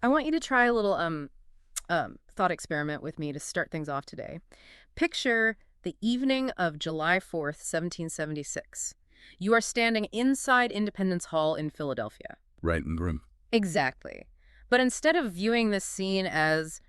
I want you to try a little thought experiment with me to start things off today. Picture the evening of July 4th, 1776. You are standing inside Independence Hall in Philadelphia. Right in the room. Exactly. But instead of viewing this scene as,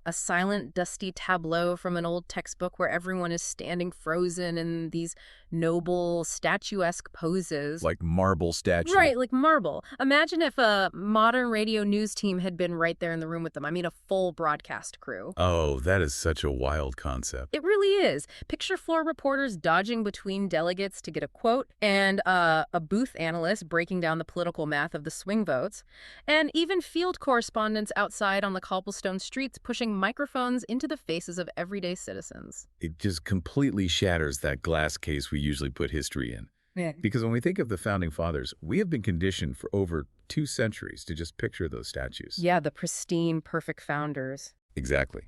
a silent, dusty tableau from an old textbook where everyone is standing frozen in these noble, statuesque poses. Like marble statue. Right, like marble. Imagine if a modern radio news team had been right there in the room with them. I mean, a full broadcast crew. Oh, that is such a wild concept. It really is. Picture floor reporters dodging between delegates to get a quote, and a booth analyst breaking down the political math of the swing votes, and even field correspondents outside on the cobblestone streets pushing microphones into the faces of everyday citizens. It just completely shatters that glass case we usually put history in. Yeah. Because when we think of the Founding Fathers, we have been conditioned for over 2 centuries to just picture those statues. Yeah, the pristine, perfect founders. Exactly.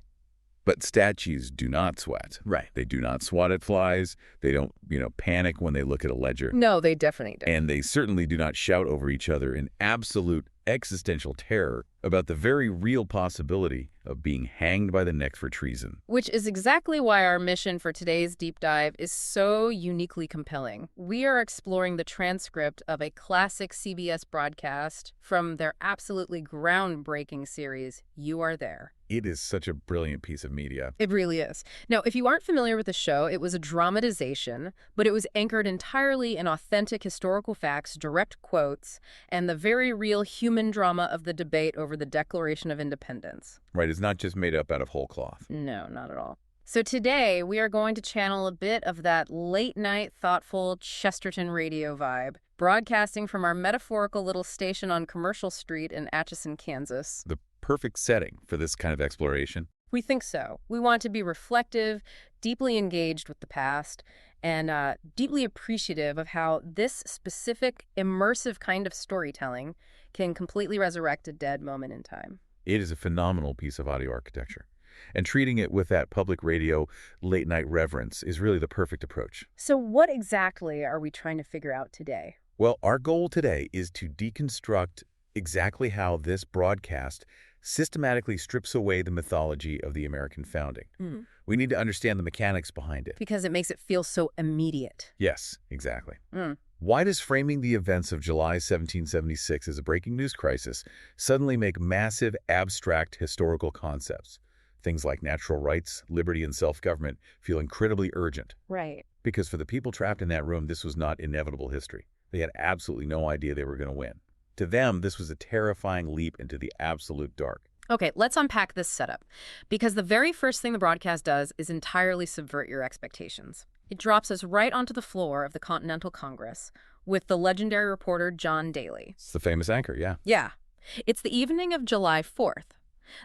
But statues do not sweat. Right. They do not swat at flies. They don't, panic when they look at a ledger. No, they definitely don't. And they certainly do not shout over each other in absolute existential terror about the very real possibility of being hanged by the neck for treason. Which is exactly why our mission for today's deep dive is so uniquely compelling. We are exploring the transcript of a classic CBS broadcast from their absolutely groundbreaking series, You Are There. It is such a brilliant piece of media. It really is. Now, if you aren't familiar with the show, it was a dramatization, but it was anchored entirely in authentic historical facts, direct quotes, and the very real human drama of the debate over the Declaration of Independence. Right, it's not just made up out of whole cloth. No, not at all. So today, we are going to channel a bit of that late-night, thoughtful Chesterton radio vibe, broadcasting from our metaphorical little station on Commercial Street in Atchison, Kansas. The perfect setting for this kind of exploration. We think so. We want to be reflective, deeply engaged with the past, and deeply appreciative of how this specific, immersive kind of storytelling can completely resurrect a dead moment in time. It is a phenomenal piece of audio architecture. And treating it with that public radio late-night reverence is really the perfect approach. So what exactly are we trying to figure out today? Well, our goal today is to deconstruct exactly how this broadcast systematically strips away the mythology of the American founding. We need to understand the mechanics behind it. Because it makes it feel so immediate. Yes, exactly. Why does framing the events of July 1776 as a breaking news crisis suddenly make massive, abstract historical concepts? Things like natural rights, liberty, and self-government feel incredibly urgent. Right. Because for the people trapped in that room, this was not inevitable history. They had absolutely no idea they were going to win. To them, this was a terrifying leap into the absolute dark. Okay, let's unpack this setup. Because the very first thing the broadcast does is entirely subvert your expectations. It drops us right onto the floor of the Continental Congress with the legendary reporter John Daly. It's the famous anchor, yeah. Yeah. It's the evening of July 4th.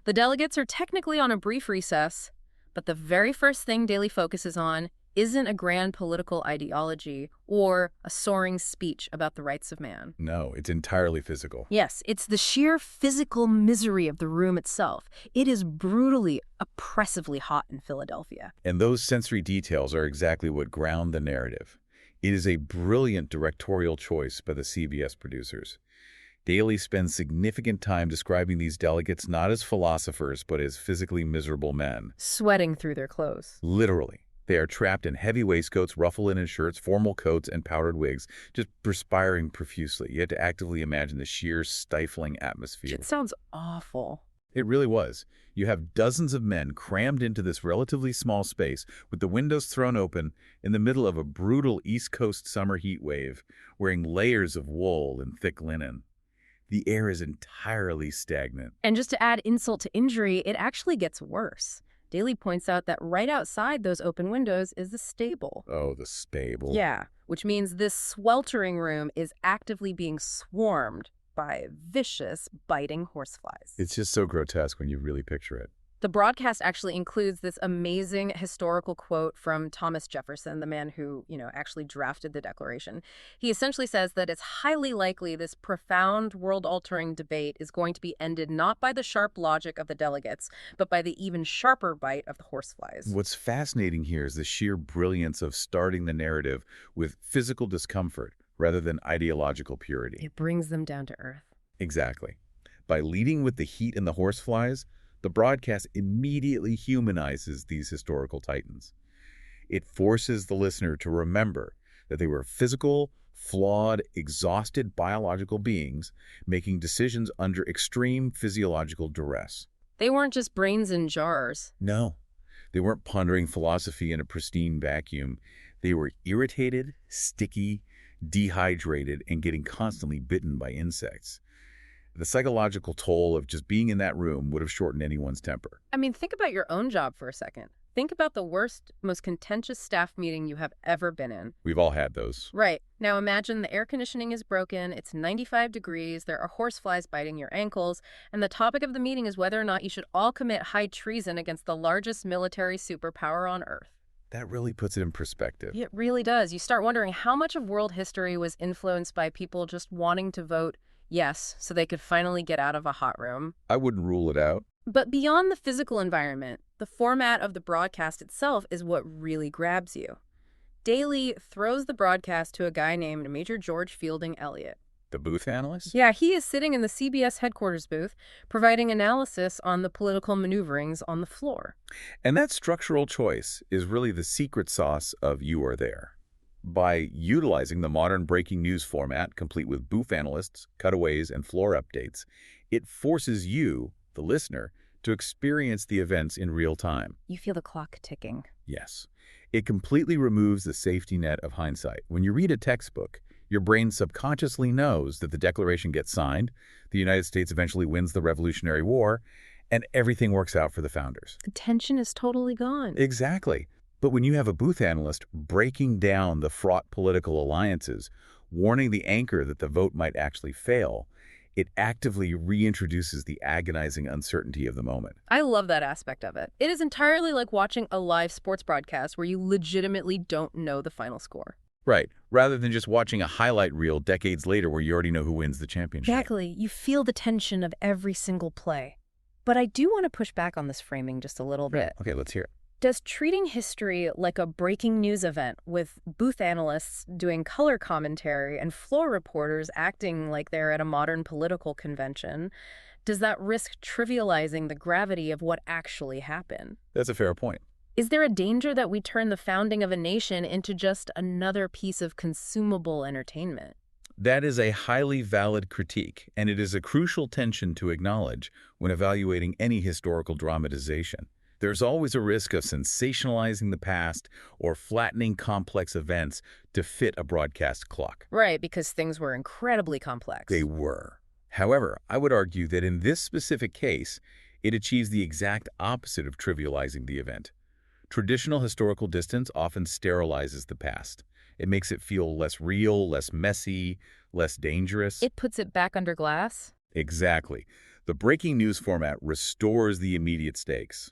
The delegates are technically on a brief recess, but the very first thing Daly focuses on isn't a grand political ideology or a soaring speech about the rights of man. No, it's entirely physical. Yes, it's the sheer physical misery of the room itself. It is brutally, oppressively hot in Philadelphia. And those sensory details are exactly what ground the narrative. It is a brilliant directorial choice by the CBS producers. Daly spends significant time describing these delegates not as philosophers, but as physically miserable men. Sweating through their clothes. Literally. They are trapped in heavy waistcoats, ruffle linen shirts, formal coats, and powdered wigs, just perspiring profusely. You had to actively imagine the sheer stifling atmosphere. It sounds awful. It really was. You have dozens of men crammed into this relatively small space with the windows thrown open in the middle of a brutal East Coast summer heat wave, wearing layers of wool and thick linen. The air is entirely stagnant. And just to add insult to injury, it actually gets worse. Daly points out that right outside those open windows is the stable. Oh, the stable. Yeah, which means this sweltering room is actively being swarmed by vicious, biting horseflies. It's just so grotesque when you really picture it. The broadcast actually includes this amazing historical quote from Thomas Jefferson, the man who, actually drafted the Declaration. He essentially says that it's highly likely this profound, world-altering debate is going to be ended not by the sharp logic of the delegates, but by the even sharper bite of the horseflies. What's fascinating here is the sheer brilliance of starting the narrative with physical discomfort rather than ideological purity. It brings them down to earth. Exactly. By leading with the heat and the horseflies, the broadcast immediately humanizes these historical titans. It forces the listener to remember that they were physical, flawed, exhausted biological beings making decisions under extreme physiological duress. They weren't just brains in jars. No, they weren't pondering philosophy in a pristine vacuum. They were irritated, sticky, dehydrated, and getting constantly bitten by insects. The psychological toll of just being in that room would have shortened anyone's temper. I mean, think about your own job for a second. Think about the worst, most contentious staff meeting you have ever been in. We've all had those. Right. Now imagine the air conditioning is broken, it's 95 degrees, there are horseflies biting your ankles, and the topic of the meeting is whether or not you should all commit high treason against the largest military superpower on Earth. That really puts it in perspective. It really does. You start wondering how much of world history was influenced by people just wanting to vote yes so they could finally get out of a hot room. I wouldn't rule it out. But beyond the physical environment, the format of the broadcast itself is what really grabs you. Daly throws the broadcast to a guy named Major George Fielding Elliott. The booth analyst? Yeah, he is sitting in the CBS headquarters booth, providing analysis on the political maneuverings on the floor. And that structural choice is really the secret sauce of You Are There. By utilizing the modern breaking news format, complete with booth analysts, cutaways, and floor updates, it forces you, the listener, to experience the events in real time. You feel the clock ticking. Yes. It completely removes the safety net of hindsight. When you read a textbook, your brain subconsciously knows that the Declaration gets signed, the United States eventually wins the Revolutionary War, and everything works out for the founders. The tension is totally gone. Exactly. But when you have a booth analyst breaking down the fraught political alliances, warning the anchor that the vote might actually fail, it actively reintroduces the agonizing uncertainty of the moment. I love that aspect of it. It is entirely like watching a live sports broadcast where you legitimately don't know the final score. Right, rather than just watching a highlight reel decades later where you already know who wins the championship. Exactly. You feel the tension of every single play. But I do want to push back on this framing just a little bit. Okay, let's hear it. Does treating history like a breaking news event with booth analysts doing color commentary and floor reporters acting like they're at a modern political convention, does that risk trivializing the gravity of what actually happened? That's a fair point. Is there a danger that we turn the founding of a nation into just another piece of consumable entertainment? That is a highly valid critique, and it is a crucial tension to acknowledge when evaluating any historical dramatization. There's always a risk of sensationalizing the past or flattening complex events to fit a broadcast clock. Right, because things were incredibly complex. They were. However, I would argue that in this specific case, it achieves the exact opposite of trivializing the event. Traditional historical distance often sterilizes the past. It makes it feel less real, less messy, less dangerous. It puts it back under glass? Exactly. The breaking news format restores the immediate stakes.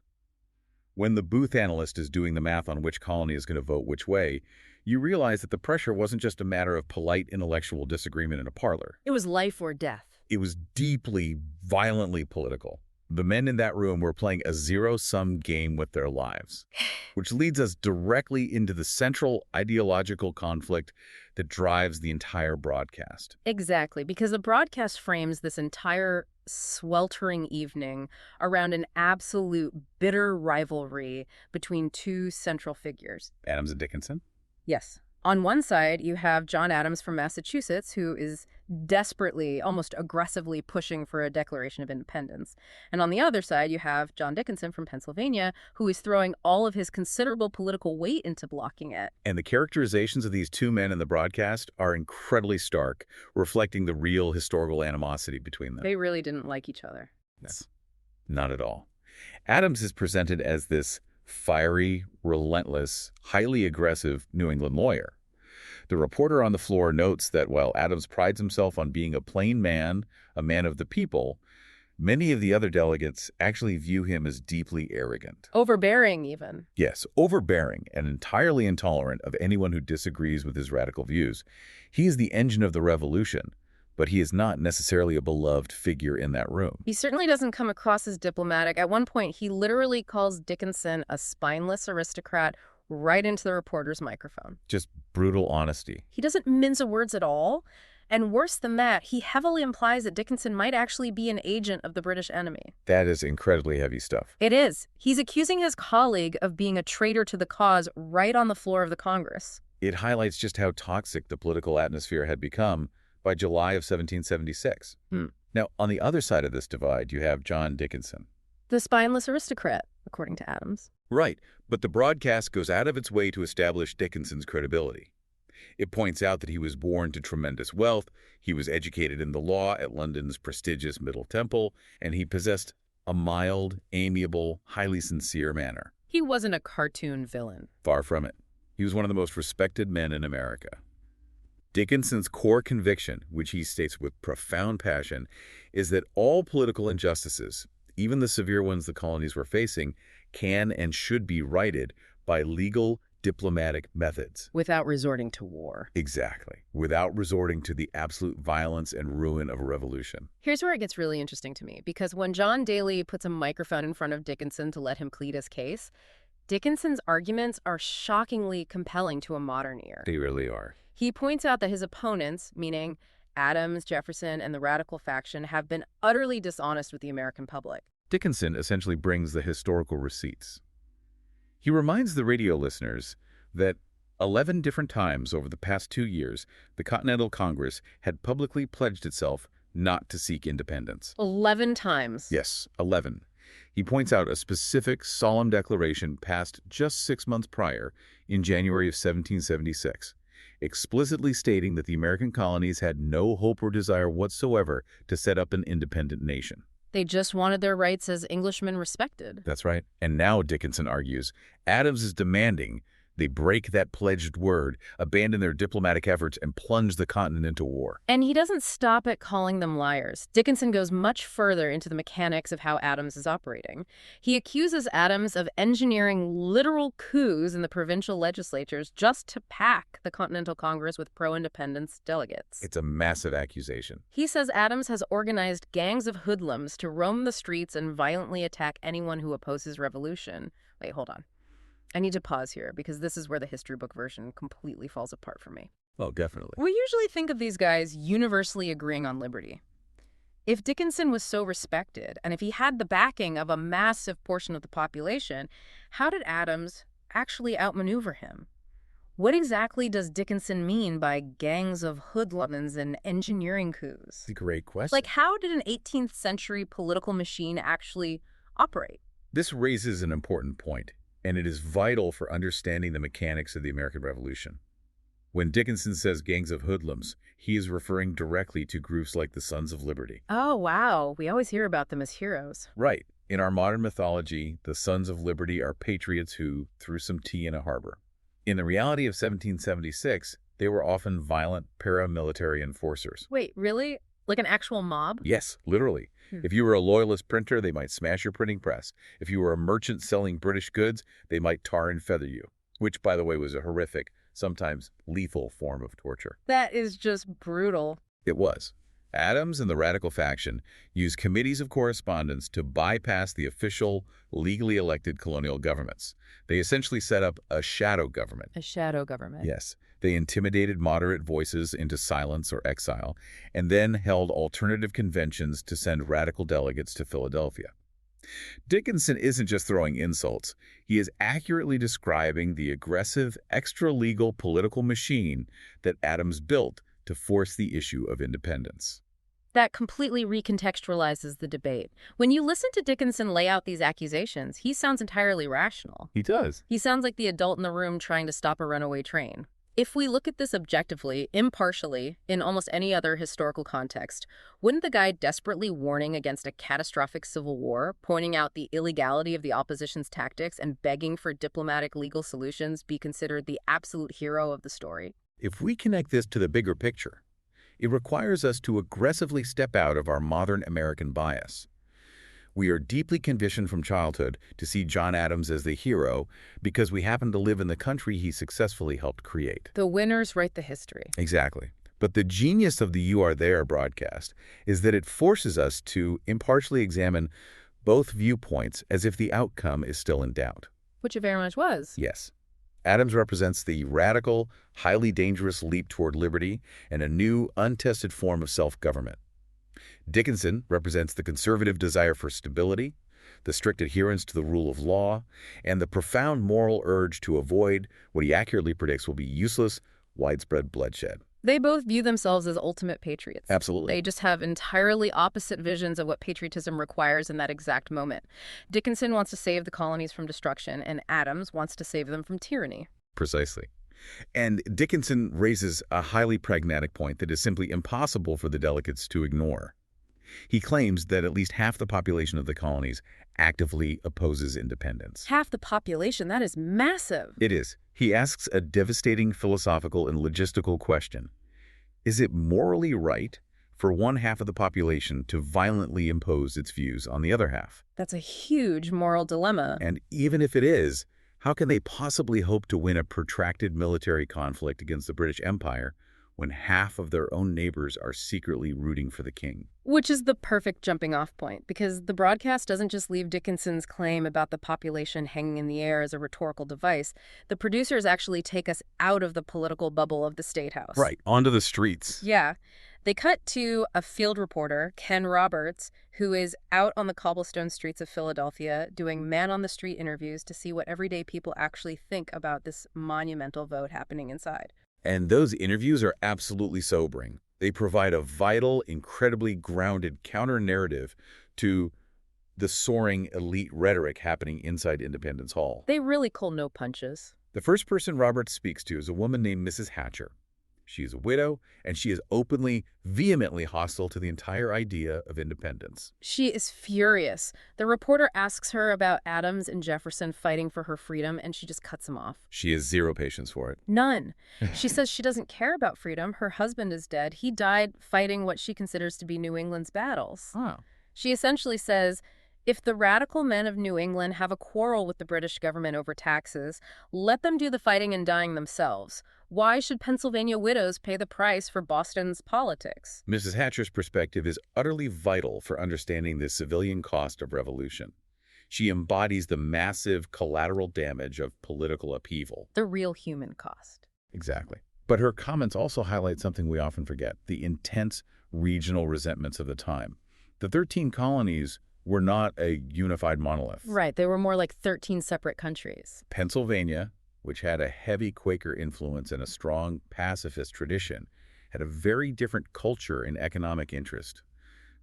When the booth analyst is doing the math on which colony is going to vote which way, you realize that the pressure wasn't just a matter of polite intellectual disagreement in a parlor. It was life or death. It was deeply, violently political. The men in that room were playing a zero-sum game with their lives, which leads us directly into the central ideological conflict that drives the entire broadcast. Exactly, because the broadcast frames this entire sweltering evening around an absolute bitter rivalry between two central figures. Adams and Dickinson? Yes. On one side, you have John Adams from Massachusetts, who is desperately, almost aggressively pushing for a Declaration of Independence. And on the other side, you have John Dickinson from Pennsylvania, who is throwing all of his considerable political weight into blocking it. And the characterizations of these two men in the broadcast are incredibly stark, reflecting the real historical animosity between them. They really didn't like each other. No, not at all. Adams is presented as this fiery, relentless, highly aggressive New England lawyer. The reporter on the floor notes that while Adams prides himself on being a plain man, a man of the people, many of the other delegates actually view him as deeply arrogant. Overbearing, even. Yes, overbearing and entirely intolerant of anyone who disagrees with his radical views. He is the engine of the revolution, but he is not necessarily a beloved figure in that room. He certainly doesn't come across as diplomatic. At one point, he literally calls Dickinson a spineless aristocrat right into the reporter's microphone. Just brutal honesty. He doesn't mince words at all. And worse than that, he heavily implies that Dickinson might actually be an agent of the British enemy. That is incredibly heavy stuff. It is. He's accusing his colleague of being a traitor to the cause right on the floor of the Congress. It highlights just how toxic the political atmosphere had become by July of 1776. Now, on the other side of this divide, you have John Dickinson. The spineless aristocrat, according to Adams. Right, but the broadcast goes out of its way to establish Dickinson's credibility. It points out that he was born to tremendous wealth, he was educated in the law at London's prestigious Middle Temple, and he possessed a mild, amiable, highly sincere manner. He wasn't a cartoon villain. Far from it. He was one of the most respected men in America. Dickinson's core conviction, which he states with profound passion, is that all political injustices, even the severe ones the colonies were facing, can and should be righted by legal, diplomatic methods. Without resorting to war. Exactly. Without resorting to the absolute violence and ruin of a revolution. Here's where it gets really interesting to me, because when John Daly puts a microphone in front of Dickinson to let him plead his case, Dickinson's arguments are shockingly compelling to a modern ear. They really are. He points out that his opponents, meaning Adams, Jefferson, and the radical faction, have been utterly dishonest with the American public. Dickinson essentially brings the historical receipts. He reminds the radio listeners that 11 different times over the past 2 years, the Continental Congress had publicly pledged itself not to seek independence. 11 times. Yes, 11. He points out a specific solemn declaration passed just 6 months prior, in January of 1776, explicitly stating that the American colonies had no hope or desire whatsoever to set up an independent nation. They just wanted their rights as Englishmen respected. That's right. And now, Dickinson argues, Adams is demanding they break that pledged word, abandon their diplomatic efforts, and plunge the continent into war. And he doesn't stop at calling them liars. Dickinson goes much further into the mechanics of how Adams is operating. He accuses Adams of engineering literal coups in the provincial legislatures just to pack the Continental Congress with pro-independence delegates. It's a massive accusation. He says Adams has organized gangs of hoodlums to roam the streets and violently attack anyone who opposes revolution. Wait, hold on. I need to pause here because this is where the history book version completely falls apart for me. Oh, definitely. We usually think of these guys universally agreeing on liberty. If Dickinson was so respected, and if he had the backing of a massive portion of the population, how did Adams actually outmaneuver him? What exactly does Dickinson mean by gangs of hoodlums and engineering coups? That's a great question. Like, how did an 18th century political machine actually operate? This raises an important point, and it is vital for understanding the mechanics of the American Revolution. When Dickinson says gangs of hoodlums, he is referring directly to groups like the Sons of Liberty. Oh, wow. We always hear about them as heroes. Right. In our modern mythology, the Sons of Liberty are patriots who threw some tea in a harbor. In the reality of 1776, they were often violent paramilitary enforcers. Wait, really? Like an actual mob? Yes, literally. If you were a loyalist printer, they might smash your printing press. If you were a merchant selling British goods, they might tar and feather you, which, by the way, was a horrific, sometimes lethal form of torture. That is just brutal. It was. Adams and the radical faction used committees of correspondence to bypass the official, legally elected colonial governments. They essentially set up a shadow government. A shadow government. Yes. They intimidated moderate voices into silence or exile, and then held alternative conventions to send radical delegates to Philadelphia. Dickinson isn't just throwing insults. He is accurately describing the aggressive, extra-legal political machine that Adams built to force the issue of independence. That completely recontextualizes the debate. When you listen to Dickinson lay out these accusations, he sounds entirely rational. He does. He sounds like the adult in the room trying to stop a runaway train. If we look at this objectively, impartially, in almost any other historical context, wouldn't the guy desperately warning against a catastrophic civil war, pointing out the illegality of the opposition's tactics, and begging for diplomatic legal solutions be considered the absolute hero of the story? If we connect this to the bigger picture, it requires us to aggressively step out of our modern American bias. We are deeply conditioned from childhood to see John Adams as the hero because we happen to live in the country he successfully helped create. The winners write the history. Exactly. But the genius of the You Are There broadcast is that it forces us to impartially examine both viewpoints as if the outcome is still in doubt. Which it very much was. Yes. Adams represents the radical, highly dangerous leap toward liberty and a new, untested form of self-government. Dickinson represents the conservative desire for stability, the strict adherence to the rule of law, and the profound moral urge to avoid what he accurately predicts will be useless, widespread bloodshed. They both view themselves as ultimate patriots. Absolutely. They just have entirely opposite visions of what patriotism requires in that exact moment. Dickinson wants to save the colonies from destruction, and Adams wants to save them from tyranny. Precisely. And Dickinson raises a highly pragmatic point that is simply impossible for the delegates to ignore. He claims that at least half the population of the colonies actively opposes independence. Half the population, that is massive. It is. He asks a devastating philosophical and logistical question. Is it morally right for one half of the population to violently impose its views on the other half? That's a huge moral dilemma. And even if it is, how can they possibly hope to win a protracted military conflict against the British Empire when half of their own neighbors are secretly rooting for the king? Which is the perfect jumping-off point, because the broadcast doesn't just leave Dickinson's claim about the population hanging in the air as a rhetorical device. The producers actually take us out of the political bubble of the State House. Right, onto the streets. Yeah. They cut to a field reporter, Ken Roberts, who is out on the cobblestone streets of Philadelphia doing man-on-the-street interviews to see what everyday people actually think about this monumental vote happening inside. And those interviews are absolutely sobering. They provide a vital, incredibly grounded counter-narrative to the soaring elite rhetoric happening inside Independence Hall. They really call no punches. The first person Roberts speaks to is a woman named Mrs. Hatcher. She is a widow, and she is openly, vehemently hostile to the entire idea of independence. She is furious. The reporter asks her about Adams and Jefferson fighting for her freedom, and she just cuts him off. She has zero patience for it. None. She says she doesn't care about freedom. Her husband is dead. He died fighting what she considers to be New England's battles. Oh. She essentially says, if the radical men of New England have a quarrel with the British government over taxes, let them do the fighting and dying themselves. Why should Pennsylvania widows pay the price for Boston's politics? Mrs. Hatcher's perspective is utterly vital for understanding the civilian cost of revolution. She embodies the massive collateral damage of political upheaval. The real human cost. Exactly. But her comments also highlight something we often forget, the intense regional resentments of the time. The 13 colonies were not a unified monolith. Right. They were more like 13 separate countries. Pennsylvania, which had a heavy Quaker influence and a strong pacifist tradition, had a very different culture and economic interest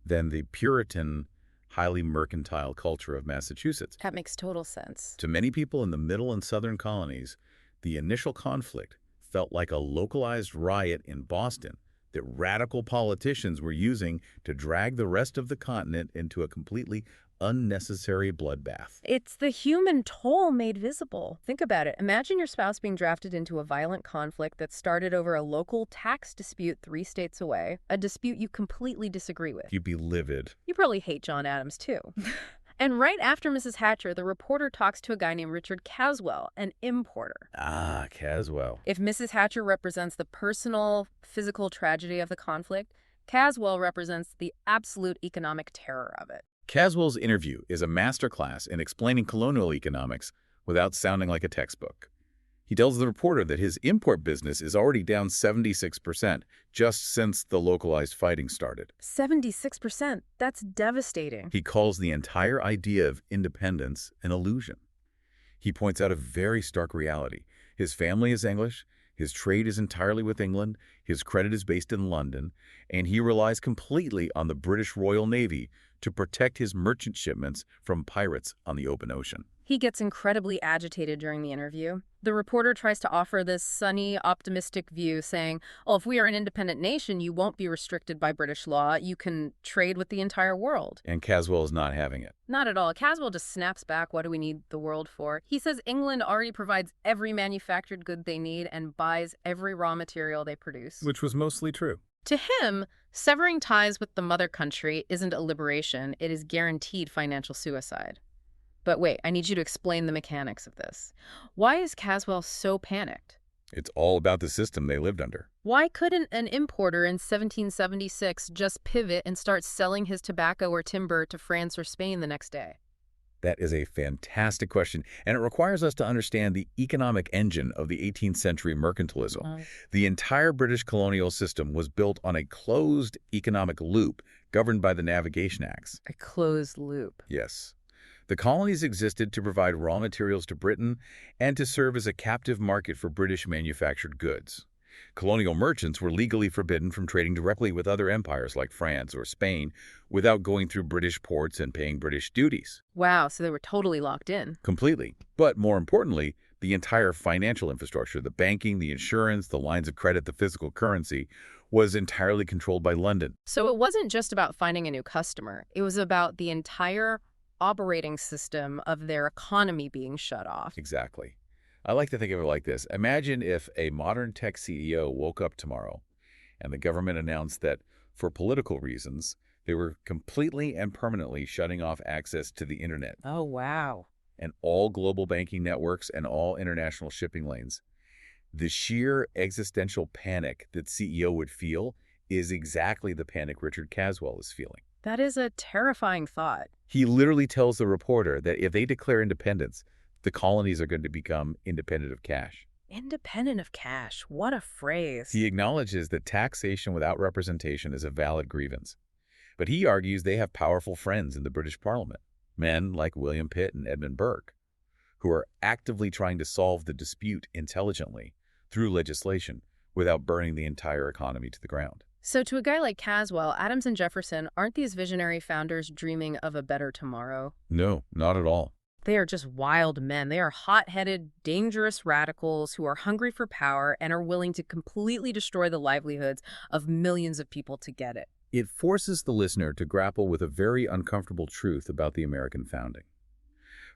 than the Puritan, highly mercantile culture of Massachusetts. That makes total sense. To many people in the middle and southern colonies, the initial conflict felt like a localized riot in Boston that radical politicians were using to drag the rest of the continent into a completely unnecessary bloodbath. It's the human toll made visible. Think about it. Imagine your spouse being drafted into a violent conflict that started over a local tax dispute 3 states away, a dispute you completely disagree with. You'd be livid. You probably hate John Adams, too. And right after Mrs. Hatcher, the reporter talks to a guy named Richard Caswell, an importer. Ah, Caswell. If Mrs. Hatcher represents the personal, physical tragedy of the conflict, Caswell represents the absolute economic terror of it. Caswell's interview is a masterclass in explaining colonial economics without sounding like a textbook. He tells the reporter that his import business is already down 76% just since the localized fighting started. 76%? That's devastating. He calls the entire idea of independence an illusion. He points out a very stark reality. His family is English, his trade is entirely with England, his credit is based in London, and he relies completely on the British Royal Navy to protect his merchant shipments from pirates on the open ocean. He gets incredibly agitated during the interview. The reporter tries to offer this sunny, optimistic view, saying, oh, if we are an independent nation, you won't be restricted by British law. You can trade with the entire world. And Caswell is not having it. Not at all. Caswell just snaps back, what do we need the world for? He says England already provides every manufactured good they need and buys every raw material they produce. Which was mostly true. To him, severing ties with the mother country isn't a liberation. It is guaranteed financial suicide. But wait, I need you to explain the mechanics of this. Why is Caswell so panicked? It's all about the system they lived under. Why couldn't an importer in 1776 just pivot and start selling his tobacco or timber to France or Spain the next day? That is a fantastic question, and it requires us to understand the economic engine of the 18th century mercantilism. The entire British colonial system was built on a closed economic loop governed by the Navigation Acts. A closed loop. Yes. The colonies existed to provide raw materials to Britain and to serve as a captive market for British manufactured goods. Colonial merchants were legally forbidden from trading directly with other empires like France or Spain without going through British ports and paying British duties. Wow, so they were totally locked in. Completely. But more importantly, the entire financial infrastructure, the banking, the insurance, the lines of credit, the physical currency, was entirely controlled by London. So it wasn't just about finding a new customer. It was about the entire operating system of their economy being shut off. Exactly. I like to think of it like this. Imagine if a modern tech CEO woke up tomorrow and the government announced that, for political reasons, they were completely and permanently shutting off access to the internet Oh, wow. and all global banking networks and all international shipping lanes. The sheer existential panic that CEO would feel is exactly the panic Richard Caswell is feeling. That is a terrifying thought. He literally tells the reporter that if they declare independence, the colonies are going to become independent of cash. Independent of cash. What a phrase. He acknowledges that taxation without representation is a valid grievance. But he argues they have powerful friends in the British Parliament, men like William Pitt and Edmund Burke, who are actively trying to solve the dispute intelligently through legislation without burning the entire economy to the ground. So to a guy like Caswell, Adams and Jefferson, aren't these visionary founders dreaming of a better tomorrow? No, not at all. They are just wild men. They are hot-headed, dangerous radicals who are hungry for power and are willing to completely destroy the livelihoods of millions of people to get it. It forces the listener to grapple with a very uncomfortable truth about the American founding.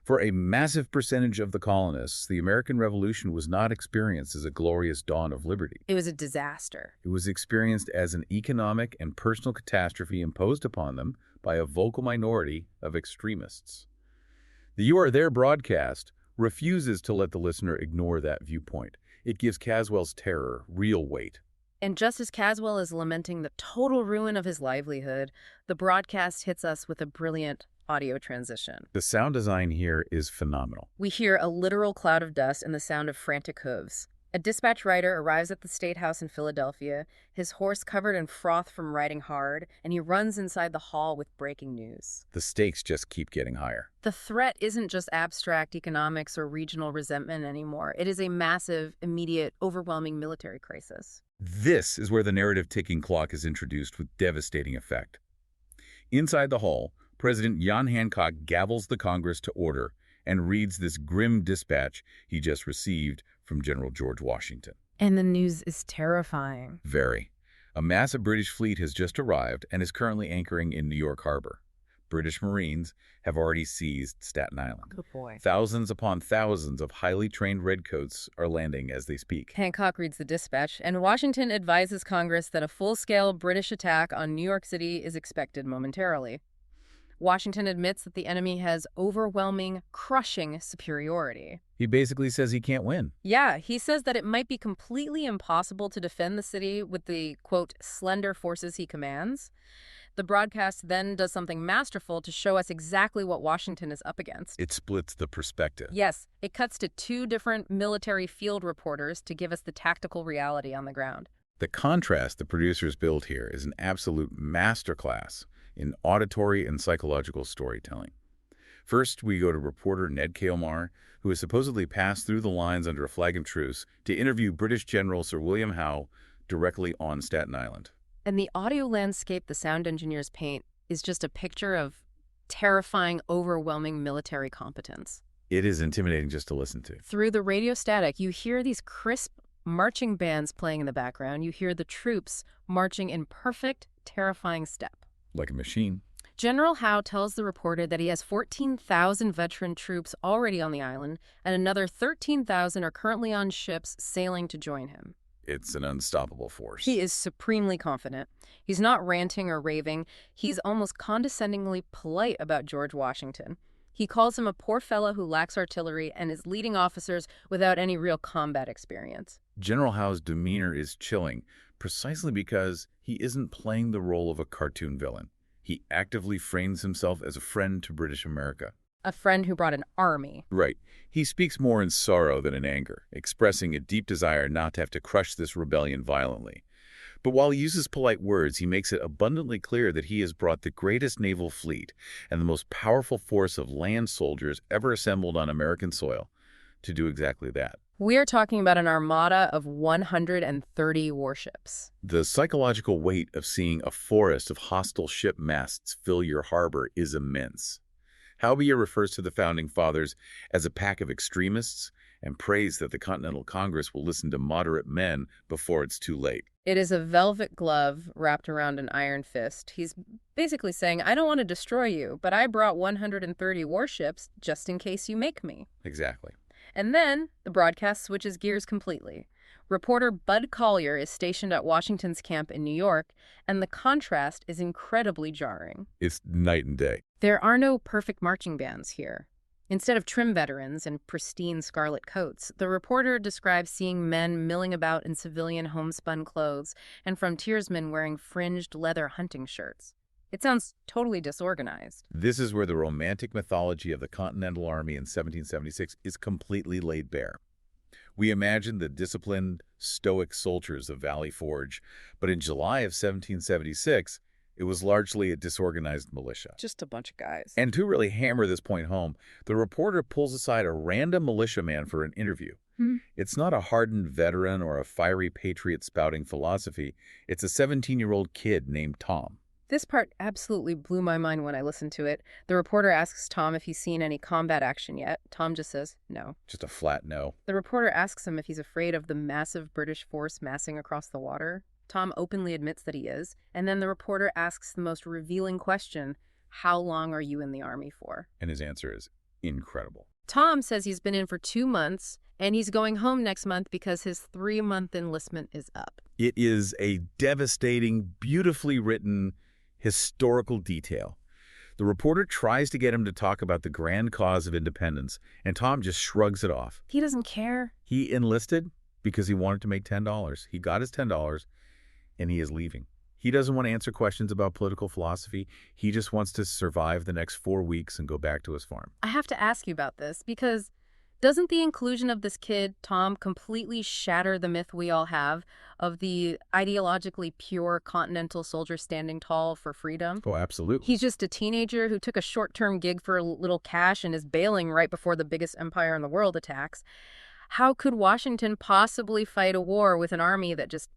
For a massive percentage of the colonists, the American Revolution was not experienced as a glorious dawn of liberty. It was a disaster. It was experienced as an economic and personal catastrophe imposed upon them by a vocal minority of extremists. The You Are There broadcast refuses to let the listener ignore that viewpoint. It gives Caswell's terror real weight. And just as Caswell is lamenting the total ruin of his livelihood, the broadcast hits us with a brilliant audio transition. The sound design here is phenomenal. We hear a literal cloud of dust and the sound of frantic hooves. A dispatch rider arrives at the State House in Philadelphia, his horse covered in froth from riding hard, and he runs inside the hall with breaking news. The stakes just keep getting higher. The threat isn't just abstract economics or regional resentment anymore. It is a massive, immediate, overwhelming military crisis. This is where the narrative ticking clock is introduced with devastating effect. Inside the hall, President John Hancock gavels the Congress to order and reads this grim dispatch he just received from General George Washington. And the news is terrifying. Very. A massive British fleet has just arrived and is currently anchoring in New York Harbor. British Marines have already seized Staten Island. Good boy. Thousands upon thousands of highly trained redcoats are landing as they speak. Hancock reads the dispatch, and Washington advises Congress that a full-scale British attack on New York City is expected momentarily. Washington admits that the enemy has overwhelming, crushing superiority. He basically says he can't win. Yeah, he says that it might be completely impossible to defend the city with the, quote, slender forces he commands. The broadcast then does something masterful to show us exactly what Washington is up against. It splits the perspective. Yes, it cuts to two different military field reporters to give us the tactical reality on the ground. The contrast the producers build here is an absolute masterclass in auditory and psychological storytelling. First, we go to reporter Ned Kalemar, who has supposedly passed through the lines under a flag of truce to interview British General Sir William Howe directly on Staten Island. And the audio landscape the sound engineers paint is just a picture of terrifying, overwhelming military competence. It is intimidating just to listen to. Through the radio static, you hear these crisp marching bands playing in the background. You hear the troops marching in perfect, terrifying step. Like a machine. General Howe tells the reporter that he has 14,000 veteran troops already on the island, and another 13,000 are currently on ships sailing to join him. It's an unstoppable force. He is supremely confident. He's not ranting or raving. He's almost condescendingly polite about George Washington. He calls him a poor fellow who lacks artillery and is leading officers without any real combat experience. General Howe's demeanor is chilling, precisely because he isn't playing the role of a cartoon villain. He actively frames himself as a friend to British America. A friend who brought an army. Right. He speaks more in sorrow than in anger, expressing a deep desire not to have to crush this rebellion violently. But while he uses polite words, he makes it abundantly clear that he has brought the greatest naval fleet and the most powerful force of land soldiers ever assembled on American soil to do exactly that. We are talking about an armada of 130 warships. The psychological weight of seeing a forest of hostile ship masts fill your harbor is immense. Halbier refers to the Founding Fathers as a pack of extremists and prays that the Continental Congress will listen to moderate men before it's too late. It is a velvet glove wrapped around an iron fist. He's basically saying, I don't want to destroy you, but I brought 130 warships just in case you make me. Exactly. And then the broadcast switches gears completely. Reporter Bud Collier is stationed at Washington's camp in New York, and the contrast is incredibly jarring. It's night and day. There are no perfect marching bands here. Instead of trim veterans and pristine scarlet coats, the reporter describes seeing men milling about in civilian homespun clothes and frontiersmen wearing fringed leather hunting shirts. It sounds totally disorganized. This is where the romantic mythology of the Continental Army in 1776 is completely laid bare. We imagine the disciplined, stoic soldiers of Valley Forge, but in July of 1776, it was largely a disorganized militia. Just a bunch of guys. And to really hammer this point home, the reporter pulls aside a random militiaman for an interview. It's not a hardened veteran or a fiery patriot spouting philosophy. It's a 17-year-old kid named Tom. This part absolutely blew my mind when I listened to it. The reporter asks Tom if he's seen any combat action yet. Tom just says no. Just a flat no. The reporter asks him if he's afraid of the massive British force massing across the water. Tom openly admits that he is. And then the reporter asks the most revealing question, how long are you in the Army for? And his answer is incredible. Tom says he's been in for 2 months, and he's going home next month because his 3-month enlistment is up. It is a devastating, beautifully written historical detail. The reporter tries to get him to talk about the grand cause of independence, and Tom just shrugs it off. He doesn't care. He enlisted because he wanted to make $10. He got his $10, and he is leaving. He doesn't want to answer questions about political philosophy. He just wants to survive the next 4 weeks and go back to his farm. I have to ask you about this because doesn't the inclusion of this kid, Tom, completely shatter the myth we all have of the ideologically pure continental soldier standing tall for freedom? Oh, absolutely. He's just a teenager who took a short-term gig for a little cash and is bailing right before the biggest empire in the world attacks. How could Washington possibly fight a war with an army that just,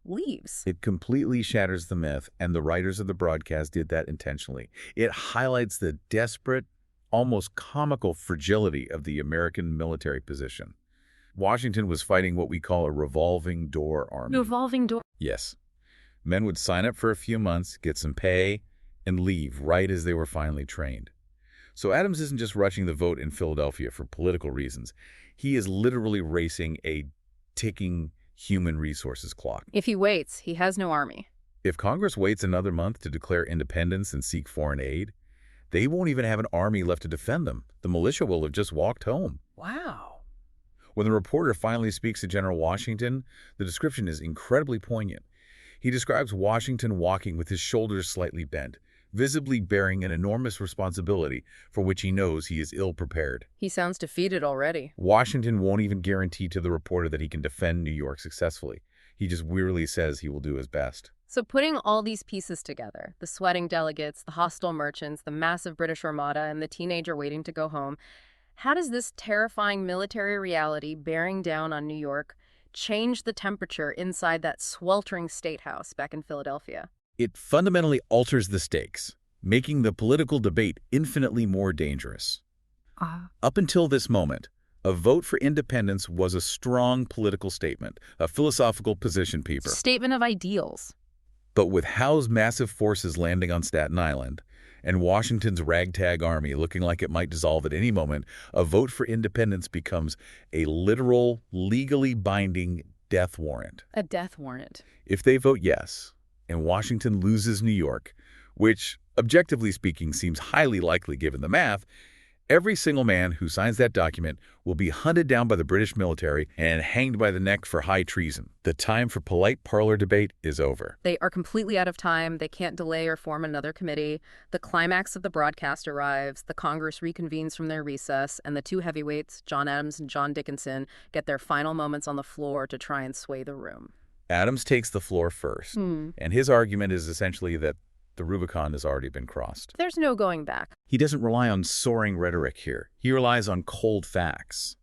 leaves? It completely shatters the myth, and the writers of the broadcast did that intentionally. It highlights the desperate, almost comical fragility of the American military position. Washington was fighting what we call a revolving door army. Revolving door? Yes. Men would sign up for a few months, get some pay, and leave right as they were finally trained. So Adams isn't just rushing the vote in Philadelphia for political reasons. He is literally racing a ticking human resources clock. If he waits, he has no army. If Congress waits another month to declare independence and seek foreign aid, they won't even have an army left to defend them. The militia will have just walked home. Wow. When the reporter finally speaks to General Washington, the description is incredibly poignant. He describes Washington walking with his shoulders slightly bent, visibly bearing an enormous responsibility for which he knows he is ill-prepared. He sounds defeated already. Washington won't even guarantee to the reporter that he can defend New York successfully. He just wearily says he will do his best. So putting all these pieces together, the sweating delegates, the hostile merchants, the massive British armada, and the teenager waiting to go home, how does this terrifying military reality bearing down on New York change the temperature inside that sweltering state house back in Philadelphia? It fundamentally alters the stakes, making the political debate infinitely more dangerous. Up until this moment, a vote for independence was a strong political statement, a philosophical position paper. Statement of ideals. But with Howe's massive forces landing on Staten Island and Washington's ragtag army looking like it might dissolve at any moment, a vote for independence becomes a literal, legally binding death warrant. A death warrant. If they vote yes, and Washington loses New York, which, objectively speaking, seems highly likely given the math, Every single man who signs that document will be hunted down by the British military and hanged by the neck for high treason. The time for polite parlor debate is over. They are completely out of time. They can't delay or form another committee. The climax of the broadcast arrives. The Congress reconvenes from their recess, and the two heavyweights, John Adams and John Dickinson, get their final moments on the floor to try and sway the room. Adams takes the floor first, and his argument is essentially that the Rubicon has already been crossed. There's no going back. He doesn't rely on soaring rhetoric here. He relies on cold facts.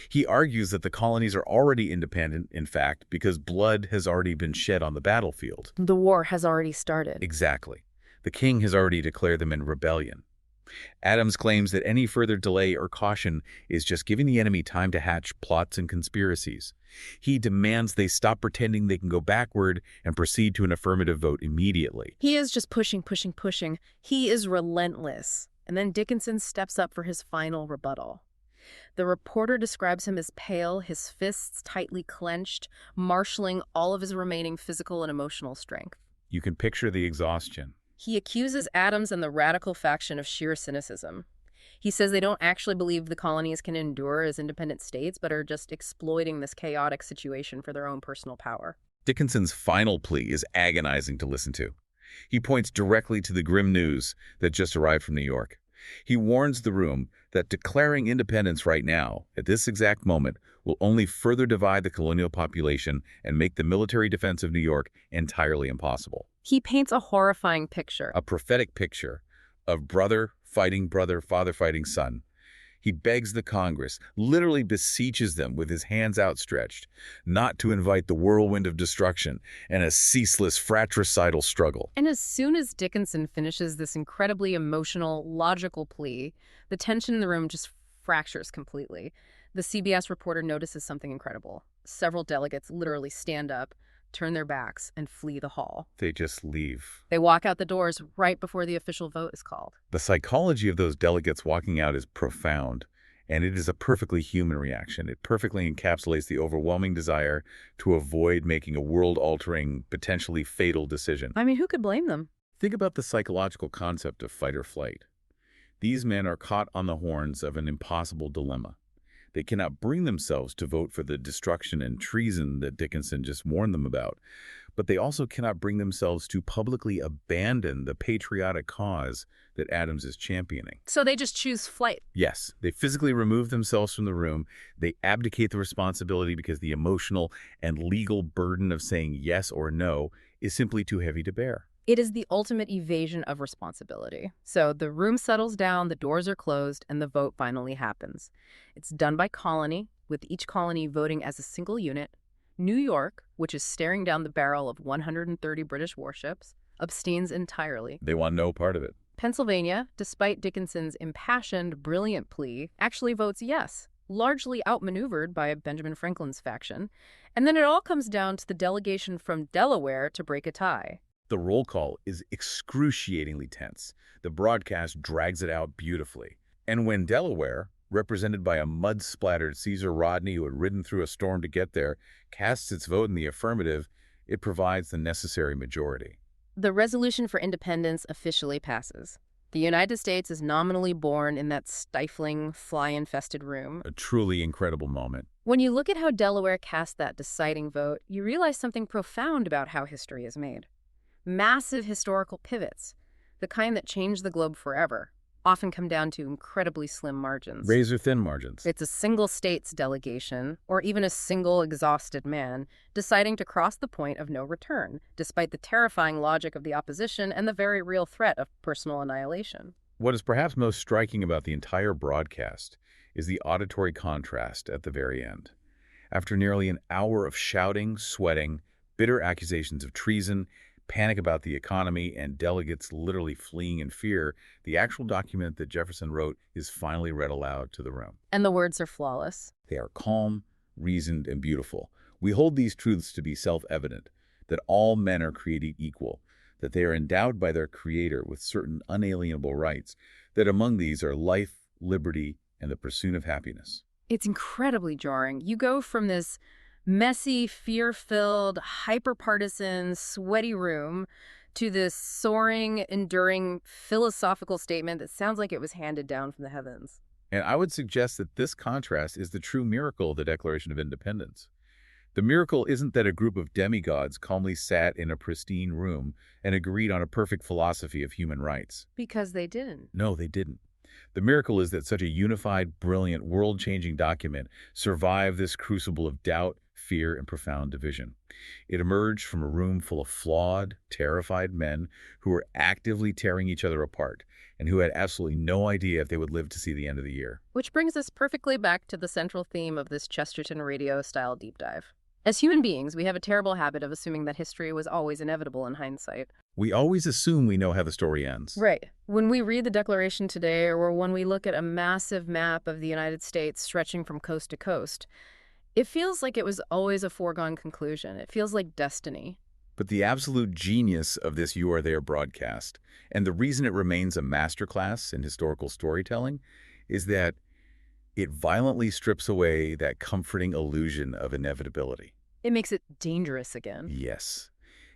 He argues that the colonies are already independent, in fact, because blood has already been shed on the battlefield. The war has already started. Exactly. The king has already declared them in rebellion. Adams claims that any further delay or caution is just giving the enemy time to hatch plots and conspiracies. He demands they stop pretending they can go backward and proceed to an affirmative vote immediately. He is just pushing. He is relentless. And then Dickinson steps up for his final rebuttal. The reporter describes him as pale, his fists tightly clenched, marshaling all of his remaining physical and emotional strength. You can picture the exhaustion. He accuses Adams and the radical faction of sheer cynicism. He says they don't actually believe the colonies can endure as independent states, but are just exploiting this chaotic situation for their own personal power. Dickinson's final plea is agonizing to listen to. He points directly to the grim news that just arrived from New York. He warns the room that declaring independence right now, at this exact moment, will only further divide the colonial population and make the military defense of New York entirely impossible. He paints a horrifying picture. A prophetic picture of brother fighting brother, father fighting son. He begs the Congress, literally beseeches them with his hands outstretched, not to invite the whirlwind of destruction and a ceaseless fratricidal struggle. And as soon as Dickinson finishes this incredibly emotional, logical plea, the tension in the room just fractures completely. The CBS reporter notices something incredible. Several delegates literally stand up, turn their backs, and flee the hall. They just leave. They walk out the doors right before the official vote is called. The psychology of those delegates walking out is profound, and it is a perfectly human reaction. It perfectly encapsulates the overwhelming desire to avoid making a world-altering, potentially fatal decision. I mean, who could blame them? Think about the psychological concept of fight or flight. These men are caught on the horns of an impossible dilemma. They cannot bring themselves to vote for the destruction and treason that Dickinson just warned them about, but they also cannot bring themselves to publicly abandon the patriotic cause that Adams is championing. So they just choose flight. Yes, they physically remove themselves from the room. They abdicate the responsibility because the emotional and legal burden of saying yes or no is simply too heavy to bear. It is the ultimate evasion of responsibility. So the room settles down, the doors are closed, and the vote finally happens. It's done by colony, with each colony voting as a single unit. New York, which is staring down the barrel of 130 British warships, abstains entirely. They want no part of it. Pennsylvania, despite Dickinson's impassioned, brilliant plea, actually votes yes, largely outmaneuvered by Benjamin Franklin's faction. And then it all comes down to the delegation from Delaware to break a tie. The roll call is excruciatingly tense. The broadcast drags it out beautifully. And when Delaware, represented by a mud-splattered Caesar Rodney who had ridden through a storm to get there, casts its vote in the affirmative, it provides the necessary majority. The resolution for independence officially passes. The United States is nominally born in that stifling, fly-infested room. A truly incredible moment. When you look at how Delaware cast that deciding vote, you realize something profound about how history is made. Massive historical pivots, the kind that change the globe forever, often come down to incredibly slim margins. Razor-thin margins. It's a single state's delegation, or even a single exhausted man, deciding to cross the point of no return, despite the terrifying logic of the opposition and the very real threat of personal annihilation. What is perhaps most striking about the entire broadcast is the auditory contrast at the very end. After nearly an hour of shouting, sweating, bitter accusations of treason, panic about the economy, and delegates literally fleeing in fear, the actual document that Jefferson wrote is finally read aloud to the room. And the words are flawless. They are calm, reasoned, and beautiful. We hold these truths to be self-evident, that all men are created equal, that they are endowed by their Creator with certain unalienable rights, that among these are life, liberty, and the pursuit of happiness. It's incredibly jarring. You go from this messy, fear-filled, hyper-partisan, sweaty room to this soaring, enduring philosophical statement that sounds like it was handed down from the heavens. And I would suggest that this contrast is the true miracle of the Declaration of Independence. The miracle isn't that a group of demigods calmly sat in a pristine room and agreed on a perfect philosophy of human rights. Because they didn't. No, they didn't. The miracle is that such a unified, brilliant, world-changing document survived this crucible of doubt, fear, and profound division. It emerged from a room full of flawed, terrified men who were actively tearing each other apart and who had absolutely no idea if they would live to see the end of the year. Which brings us perfectly back to the central theme of this Chesterton Radio-style deep dive. As human beings, we have a terrible habit of assuming that history was always inevitable in hindsight. We always assume we know how the story ends. Right. When we read the Declaration today, or when we look at a massive map of the United States stretching from coast to coast, it feels like it was always a foregone conclusion. It feels like destiny. But the absolute genius of this You Are There broadcast, and the reason it remains a masterclass in historical storytelling, is that it violently strips away that comforting illusion of inevitability. It makes it dangerous again. Yes.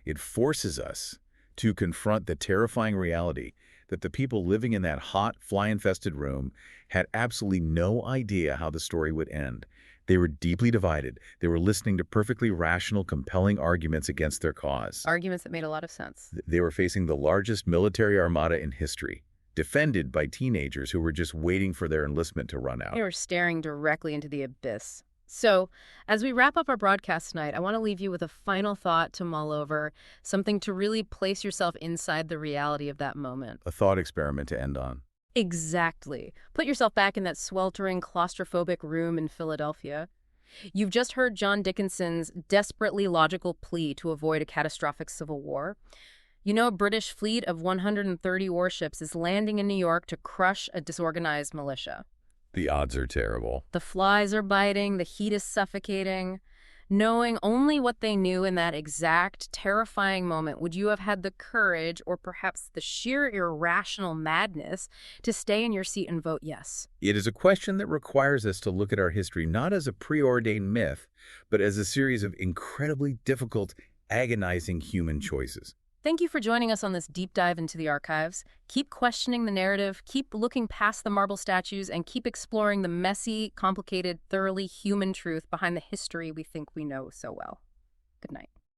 It forces us to confront the terrifying reality that the people living in that hot, fly-infested room had absolutely no idea how the story would end. They were deeply divided. They were listening to perfectly rational, compelling arguments against their cause. Arguments that made a lot of sense. They were facing the largest military armada in history, defended by teenagers who were just waiting for their enlistment to run out. They were staring directly into the abyss. So, as we wrap up our broadcast tonight, I want to leave you with a final thought to mull over, something to really place yourself inside the reality of that moment. A thought experiment to end on. Exactly. Put yourself back in that sweltering, claustrophobic room in Philadelphia. You've just heard John Dickinson's desperately logical plea to avoid a catastrophic civil war. You know, a British fleet of 130 warships is landing in New York to crush a disorganized militia. The odds are terrible. The flies are biting, the heat is suffocating. Knowing only what they knew in that exact, terrifying moment, would you have had the courage, or perhaps the sheer irrational madness, to stay in your seat and vote yes? It is a question that requires us to look at our history not as a preordained myth, but as a series of incredibly difficult, agonizing human choices. Thank you for joining us on this deep dive into the archives. Keep questioning the narrative, keep looking past the marble statues, and keep exploring the messy, complicated, thoroughly human truth behind the history we think we know so well. Good night.